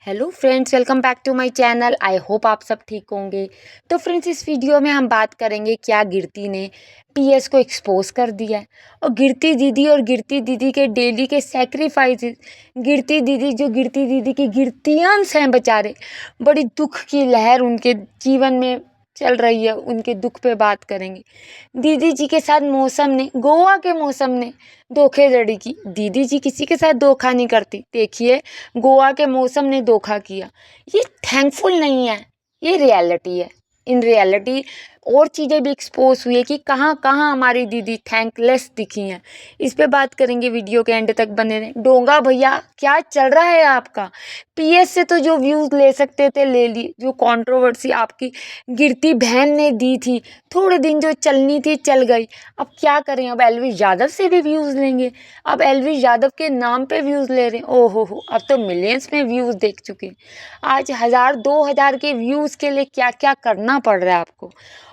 Hello friends, welcome back to my channel. I hope आप सब ठीक होंगे। तो फ्रेंड्स, इस वीडियो में हम बात करेंगे क्या गिरती ने पीएस को एक्सपोज कर दिया है और गिरती दीदी और गिरती दीदी के डेली के सेक्रीफाइसेस। गिरती दीदी जो गिरती दीदी की गिरतियंस हैं बेचारे, बड़ी दुख की लहर उनके जीवन में चल रही है, उनके दुख पे बात करेंगे। दीदी जी के साथ मौसम ने, गोवा के मौसम ने धोखेधड़ी की। दीदी जी किसी के साथ धोखा नहीं करती, देखिए गोवा के मौसम ने धोखा किया। ये थैंकफुल नहीं है, ये रियलिटी है। इन रियलिटी और चीज़ें भी एक्सपोज हुई है कि कहाँ कहाँ हमारी दीदी थैंकलेस दिखी हैं। इस पे बात करेंगे, वीडियो के एंड तक बने रहें। डोंगा भैया क्या चल रहा है आपका? पीएस से तो जो व्यूज़ ले सकते थे ले ली। जो कंट्रोवर्सी आपकी गिरती बहन ने दी थी, थोड़े दिन जो चलनी थी चल गई। अब क्या करें, अब एलविश यादव से भी व्यूज़ लेंगे। अब एलविश यादव के नाम पे व्यूज़ ले रहे हैं। ओहो हो, अब तो मिलियंस में व्यूज़ देख चुके हैं। आज 1000-2000 के व्यूज़ के लिए क्या क्या करना पड़ रहा है आपको।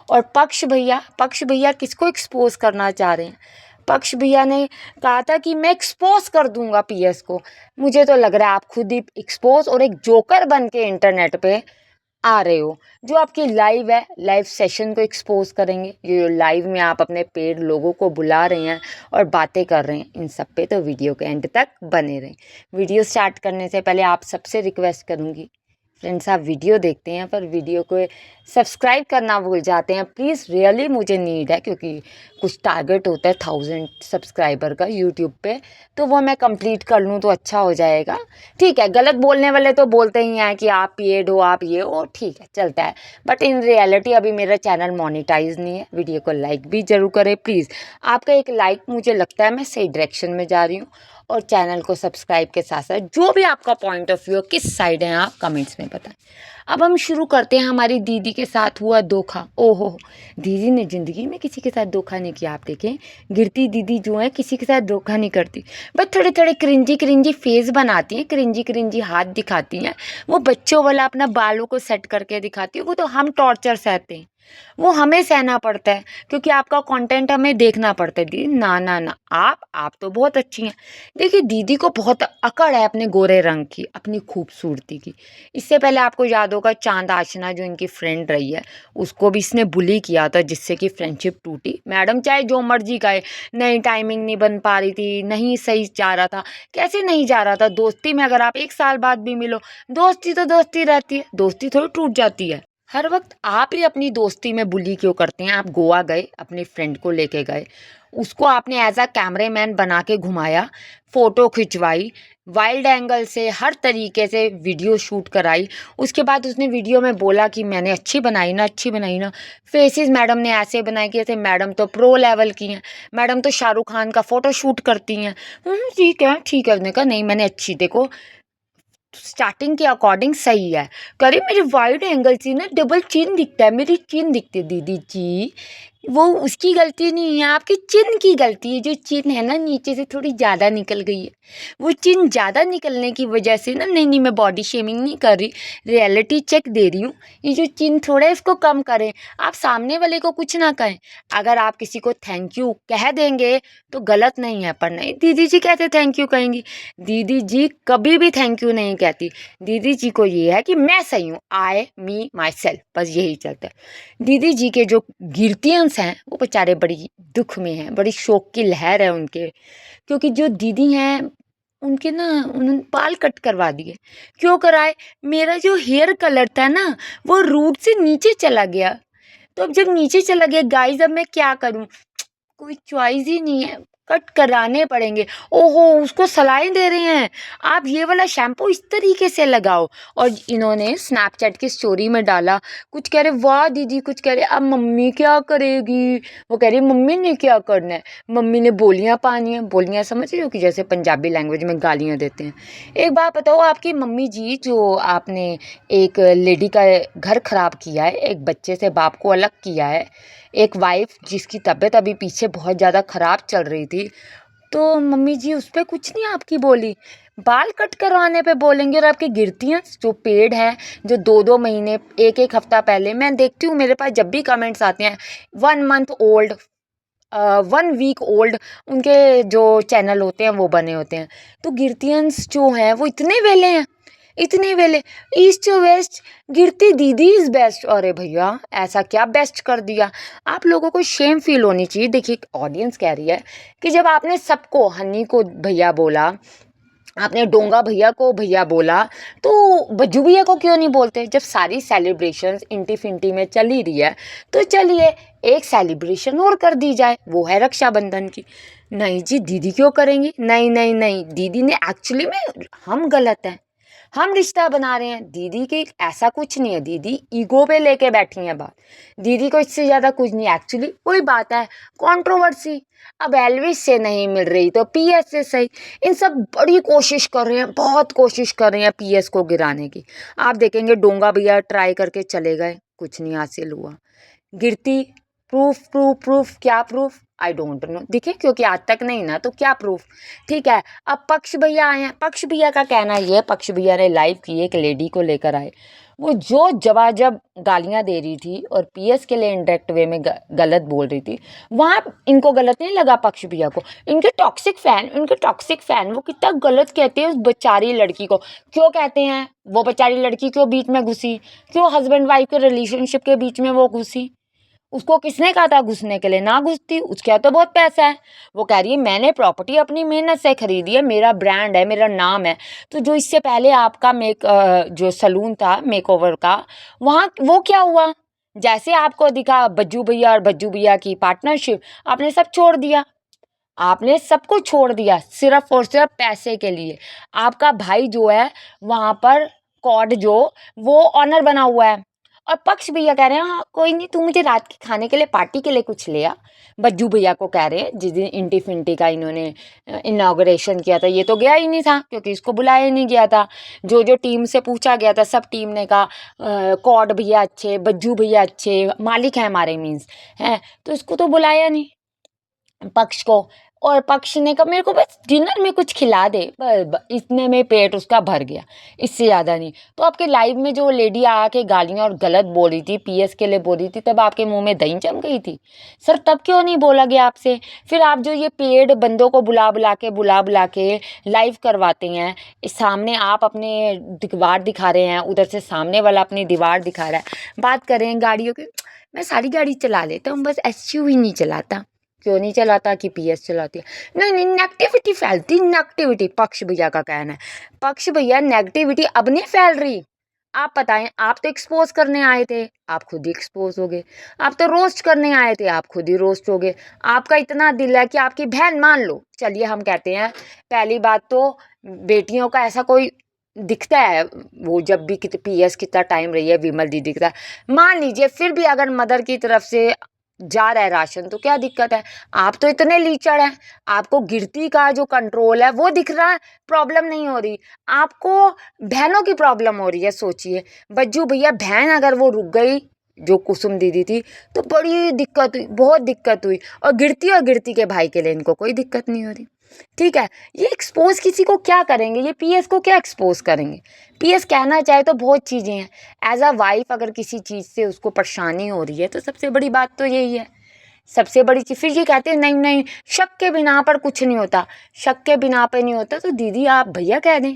और पक्ष भैया किसको एक्सपोज करना चाह रहे हैं? पक्ष भैया ने कहा था कि मैं एक्सपोज कर दूंगा पीएस को। मुझे तो लग रहा है आप खुद ही एक्सपोज और एक जोकर बन के इंटरनेट पे आ रहे हो। जो आपकी लाइव है, लाइव सेशन को एक्सपोज करेंगे। जो लाइव में आप अपने पेड लोगों को बुला रहे हैं और बातें कर रहे हैं, इन सब पे तो वीडियो के एंड तक बने रहें। वीडियो स्टार्ट करने से पहले आप सबसे रिक्वेस्ट करूँगी, फ्रेंड्स आप वीडियो देखते हैं पर वीडियो को सब्सक्राइब करना भूल जाते हैं। प्लीज़, रियली मुझे नीड है, क्योंकि कुछ टारगेट होता है 1000 सब्सक्राइबर का यूट्यूब पे, तो वो मैं कंप्लीट कर लूँ तो अच्छा हो जाएगा। ठीक है, गलत बोलने वाले तो बोलते ही हैं कि आप पेड हो, आप ये हो, ठीक है चलता है। बट इन रियलिटी अभी मेरा चैनल मोनेटाइज नहीं है। वीडियो को लाइक भी ज़रूर करें प्लीज़। आपका एक लाइक मुझे लगता है मैं सही डायरेक्शन में जा रही हूँ। और चैनल को सब्सक्राइब के साथ साथ जो भी आपका पॉइंट ऑफ व्यू, किस साइड हैं आप, कमेंट्स में बताएं। अब हम शुरू करते हैं हमारी दीदी के साथ हुआ धोखा। ओहो, दीदी ने ज़िंदगी में किसी के साथ धोखा नहीं किया। आप देखें, गिरती दीदी जो है किसी के साथ धोखा नहीं करती, बस थोड़े थोड़े क्रिंजी क्रिंजी फेस बनाती हैं, क्रिंजी क्रिंजी हाथ दिखाती हैं। वो बच्चों वाला अपना बालों को सेट करके दिखाती है। वो तो हम टॉर्चर सहते हैं, वो हमें सहना पड़ता है, क्योंकि आपका कंटेंट हमें देखना पड़ता है। दीदी ना ना ना, आप तो बहुत अच्छी हैं। देखिए, दीदी को बहुत अकड़ है अपने गोरे रंग की, अपनी खूबसूरती की। इससे पहले आपको याद होगा, चांद आशना जो इनकी फ्रेंड रही है, उसको भी इसने बुली किया था, जिससे कि फ्रेंडशिप टूटी। मैडम चाहे जो मर्जी कहे, नहीं टाइमिंग नहीं बन पा रही थी, नहीं सही जा रहा था। कैसे नहीं जा रहा था? दोस्ती में अगर आप 1 साल बाद भी मिलो, दोस्ती तो दोस्ती रहती है, दोस्ती थोड़ी टूट जाती है। हर वक्त आप ही अपनी दोस्ती में बुली क्यों करते हैं? आप गोवा गए, अपनी फ्रेंड को लेके गए, उसको आपने एज अ कैमरेमैन बना के घुमाया, फ़ोटो खिंचवाई, वाइल्ड एंगल से हर तरीके से वीडियो शूट कराई। उसके बाद उसने वीडियो में बोला कि मैंने अच्छी बनाई ना, अच्छी बनाई ना। फेसेस मैडम ने ऐसे बनाए कि जैसे मैडम तो प्रो लेवल की हैं, मैडम तो शाहरुख खान का फ़ोटो शूट करती हैं। ठीक है ठीक है। उसने कहा नहीं, मैंने अच्छी, देखो स्टार्टिंग के अकॉर्डिंग सही है। करे मेरी वाइड एंगल से ना डबल चिन दिखता है, मेरी चिन दिखती है। दीदी जी, वो उसकी गलती नहीं है, आपकी चिन की गलती है। जो चिन है ना, नीचे से थोड़ी ज़्यादा निकल गई है। वो चिन ज़्यादा निकलने की वजह से ना, नहीं नहीं मैं बॉडी शेमिंग नहीं कर रही, रियलिटी चेक दे रही हूँ। ये जो चिन थोड़ा है इसको कम करें। आप सामने वाले को कुछ ना कहें। अगर आप किसी को थैंक यू कह देंगे तो गलत नहीं है, पर नहीं, दीदी जी कैसे थैंक यू कहेंगी? दीदी जी कभी भी थैंक यू नहीं कहती। दीदी जी को ये है कि मैं सही हूँ, आई मी माई सेल्फ, बस यही चलता है। दीदी जी के जो गिरतियंस हैं वो बेचारे बड़ी दुख में हैं, बड़ी शोक की लहर है उनके, क्योंकि जो दीदी हैं उनके ना, उन्होंने बाल कट करवा दिए। क्यों कराए? मेरा जो हेयर कलर था ना, वो रूट से नीचे चला गया। तो अब जब नीचे चला गया गाइस, अब मैं क्या करूँ? कोई चॉइस ही नहीं है, कट कराने पड़ेंगे। ओहो, उसको सलाह दे रहे हैं, आप ये वाला शैम्पू इस तरीके से लगाओ। और इन्होंने स्नैपचैट की स्टोरी में डाला, कुछ कह रहे वाह दीदी, कुछ कह रहे अब मम्मी क्या करेगी। वो कह रही मम्मी ने क्या करना है, मम्मी ने बोलियां पानी है। बोलियां समझ रहे हो कि जैसे पंजाबी लैंग्वेज में गालियां देते हैं। एक बात बताओ, आपकी मम्मी जी, जो आपने एक लेडी का घर खराब किया है, एक बच्चे से बाप को अलग किया है, एक वाइफ जिसकी तबीयत अभी पीछे बहुत ज़्यादा ख़राब चल रही थी, तो मम्मी जी उस पर कुछ नहीं आपकी बोली, बाल कट करवाने पे बोलेंगे। और आपकी गिरतियाँ जो पेड़ हैं, जो 2-2 महीने, 1-1 हफ्ता पहले, मैं देखती हूँ मेरे पास जब भी कमेंट्स आते हैं, 1 मंथ ओल्ड, 1 वीक ओल्ड उनके जो चैनल होते हैं वो बने होते हैं। तो गिरतियंस जो हैं वो इतने वेले हैं, इतने वेले, ईस्ट टू वेस्ट, गिरती दीदी इज बेस्ट। अरे भैया ऐसा क्या बेस्ट कर दिया? आप लोगों को शेम फील होनी चाहिए। देखिए ऑडियंस कह रही है कि जब आपने सबको, हनी को भैया बोला, आपने डोंगा भैया को भैया बोला, तो बज्जू भैया को क्यों नहीं बोलते? जब सारी सेलिब्रेशंस इंटी फिंटी में चल ही रही है तो चलिए एक सेलिब्रेशन और कर दी जाए, वो है रक्षाबंधन की। नहीं जी, दीदी क्यों करेंगी? नहीं नहीं नहीं, दीदी ने एक्चुअली में, हम गलत हैं, हम रिश्ता बना रहे हैं। दीदी की ऐसा कुछ नहीं है, दीदी ईगो पे लेके बैठी हैं बात। दीदी को इससे ज़्यादा कुछ नहीं। एक्चुअली कोई बात है, कंट्रोवर्सी, अब एल्विस से नहीं मिल रही तो पीएस से सही। इन सब बड़ी कोशिश कर रहे हैं, बहुत कोशिश कर रहे हैं पीएस को गिराने की। आप देखेंगे डोंगा भैया ट्राई करके चले गए, कुछ नहीं हासिल हुआ। गिरती, प्रूफ प्रूफ प्रूफ, क्या प्रूफ? I don't know. देखिए क्योंकि आज तक नहीं ना, तो क्या प्रूफ? ठीक है, अब पक्ष भैया आए हैं। पक्ष भैया का कहना ये है, पक्ष भैया ने लाइव की, एक लेडी को लेकर आए, वो जो जवाजब गालियां दे रही थी और पीएस के लिए इंडायरेक्ट वे में गलत बोल रही थी, वहाँ इनको गलत नहीं लगा पक्ष भैया को। इनके टॉक्सिक फैन वो कितना गलत कहते हैं उस बेचारी लड़की को। क्यों कहते हैं? वो बेचारी लड़की क्यों बीच में घुसी? क्यों हस्बैंड वाइफ के रिलेशनशिप के बीच में वो घुसी? उसको किसने कहा था घुसने के लिए? ना घुसती, उसका तो बहुत पैसा है। वो कह रही है मैंने प्रॉपर्टी अपनी मेहनत से खरीदी है, मेरा ब्रांड है, मेरा नाम है। तो जो इससे पहले आपका जो सलून था मेकओवर का, वहाँ वो क्या हुआ? जैसे आपको दिखा बज्जू भैया और बज्जू भैया की पार्टनरशिप, आपने सब छोड़ दिया। आपने सब कुछ छोड़ दिया सिर्फ और सिर्फ पैसे के लिए। आपका भाई जो है वहाँ पर, कॉड जो, वो ऑनर बना हुआ है। और पक्ष भैया कह रहे हैं हाँ कोई नहीं, तू मुझे रात के खाने के लिए, पार्टी के लिए कुछ ले आ। बज्जू भैया को कह रहे हैं जिस दिन इंटी फिंटी का इन्होंने इनाग्रेशन किया था, ये तो गया ही नहीं था क्योंकि इसको बुलाया ही नहीं गया था। जो जो टीम से पूछा गया था, सब टीम ने कहा कॉड भैया अच्छे, बज्जू भैया अच्छे, मालिक हैं हमारे मीन्स हैं, तो इसको तो बुलाया नहीं पक्ष को। और पक्ष ने कहा मेरे को बस डिनर में कुछ खिला दे, इतने में पेट उसका भर गया, इससे ज़्यादा नहीं। तो आपके लाइव में जो लेडी आके गालियाँ और गलत बोल रही थी, पीएस के लिए बोल रही थी, तब आपके मुंह में दही जम गई थी? सर तब क्यों नहीं बोला गया आपसे? फिर आप जो ये पेड बंदों को बुला बुला के लाइव करवाते हैं, इस सामने आप अपने दीवार दिखा रहे हैं, उधर से सामने वाला अपनी दीवार दिखा रहा है। बात करें गाड़ियों की, मैं सारी गाड़ी चला लेता हूँ, बस एसयूवी नहीं चलाता। क्यों नहीं चलाता? कि पीएस चलाती है। नहीं नहीं, नेगेटिविटी फैलती, नेगेटिविटी, पक्ष भैया का कहना है। पक्ष भैया नेगेटिविटी अब नहीं फैल रही। आप बताएं, आप तो एक्सपोज करने आए थे, आप खुद ही एक्सपोज हो गए। आप तो रोस्ट करने आए थे, आप खुद ही रोस्ट हो गए। आपका इतना दिल है कि आपकी बहन मान लो, चलिए हम कहते हैं, पहली बात तो बेटियों का ऐसा कोई दिखता है, वो जब भी पीएस कितना टाइम रही है विमल दी दिखता है, मान लीजिए फिर भी अगर मदर की तरफ से जा रहा है राशन तो क्या दिक्कत है? आप तो इतने लीचड़ हैं, आपको गिरती का जो कंट्रोल है वो दिख रहा है, प्रॉब्लम नहीं हो रही। आपको बहनों की प्रॉब्लम हो रही है। सोचिए बज्जू भैया बहन अगर वो रुक गई, जो कुसुम दीदी थी, तो बड़ी दिक्कत हुई, बहुत दिक्कत हुई। और गिरती के भाई के लिए इनको कोई दिक्कत नहीं हो रही। ठीक है, ये एक्सपोज किसी को क्या करेंगे? ये पीएस को क्या एक्सपोज करेंगे? पीएस कहना चाहे तो बहुत चीज़ें हैं। एज अ वाइफ अगर किसी चीज़ से उसको परेशानी हो रही है तो सबसे बड़ी बात तो यही है। सबसे बड़ी चीज़, फिर ये कहते हैं नहीं नहीं शक के बिना पर कुछ नहीं होता। शक के बिना पे नहीं होता तो दीदी आप भैया कह दें,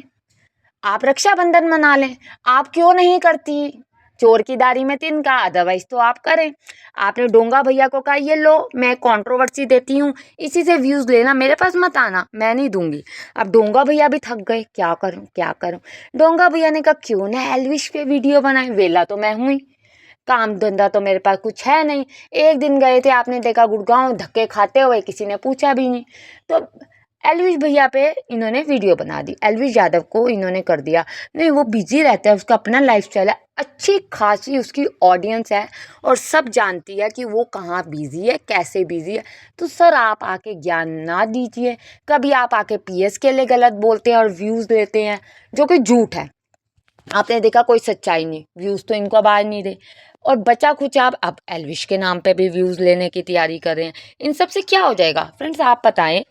आप रक्षाबंधन मना लें। आप क्यों नहीं करती? चोर की दारी में तिनका, अदरवाइज तो आप करें। आपने डोंगा भैया को कहा ये लो मैं कंट्रोवर्सी देती हूँ, इसी से व्यूज़ लेना, मेरे पास मत आना, मैं नहीं दूंगी। अब डोंगा भैया भी थक गए, क्या करूँ क्या करूँ। डोंगा भैया ने कहा क्यों ना एल्विश पे वीडियो बनाए, वेला तो मैं हूँ ही, काम धंधा तो मेरे पास कुछ है नहीं। एक दिन गए थे, आपने देखा गुड़गांव धक्के खाते हुए, किसी ने पूछा भी नहीं। तो एलविश भैया पे इन्होंने वीडियो बना दी, एलविश यादव को इन्होंने कर दिया। नहीं वो बिजी रहता है, उसका अपना लाइफस्टाइल है, अच्छी खासी उसकी ऑडियंस है और सब जानती है कि वो कहाँ बिजी है, कैसे बिजी है। तो सर आप आके ज्ञान ना दीजिए। कभी आप आके पीएस के लिए गलत बोलते हैं और व्यूज़ लेते हैं, जो कि झूठ है। आपने देखा कोई सच्चाई नहीं, व्यूज़ तो इनको अब आ नहीं रहे। और बचा कुछ आप अब एलविश के नाम पे भी व्यूज़ लेने की तैयारी कर रहे हैं। इन सब से क्या हो जाएगा फ्रेंड्स, आप बताएं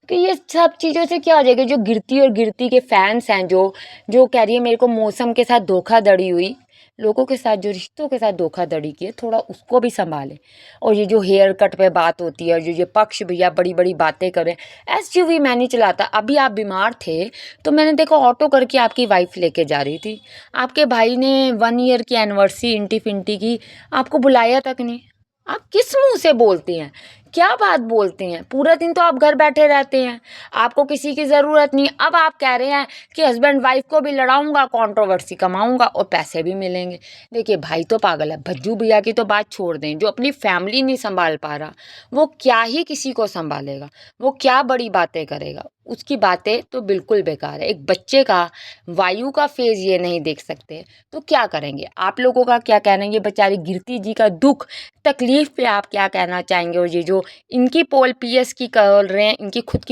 कि ये सब चीज़ों से क्या हो जाएगा? जो गिरती और गिरती के फैंस हैं, जो जो कह रही है मेरे को मौसम के साथ धोखाधड़ी हुई, लोगों के साथ, जो रिश्तों के साथ धोखाधड़ी की है, थोड़ा उसको भी संभालें। और ये जो हेयर कट पे बात होती है और जो ये पक्ष भैया बड़ी बड़ी बातें करें, एसयूवी मैं नहीं चलाता। अभी आप बीमार थे तो मैंने देखा ऑटो करके आपकी वाइफ लेके जा रही थी, आपके भाई ने 1 ईयर की एनिवर्सरी इंटी फिंटी की, आपको बुलाया तक नहीं। आप किस मुंह से बोलते हैं, क्या बात बोलते हैं? पूरा दिन तो आप घर बैठे रहते हैं, आपको किसी की ज़रूरत नहीं। अब आप कह रहे हैं कि हस्बैंड वाइफ को भी लड़ाऊंगा, कंट्रोवर्सी कमाऊंगा और पैसे भी मिलेंगे। देखिए भाई तो पागल है। भज्जू भैया की तो बात छोड़ दें, जो अपनी फैमिली नहीं संभाल पा रहा वो क्या ही किसी को संभालेगा, वो क्या बड़ी बातें करेगा। उसकी बातें तो बिल्कुल बेकार है। एक बच्चे का, वायु का फेज ये नहीं देख सकते तो क्या करेंगे? आप लोगों का क्या कहना है? ये बेचारी गिरती जी का दुख तकलीफ पे आप क्या कहना चाहेंगे? और ये जो इनकी पोल पीएस की कर रहे हैं, इनकी खुद की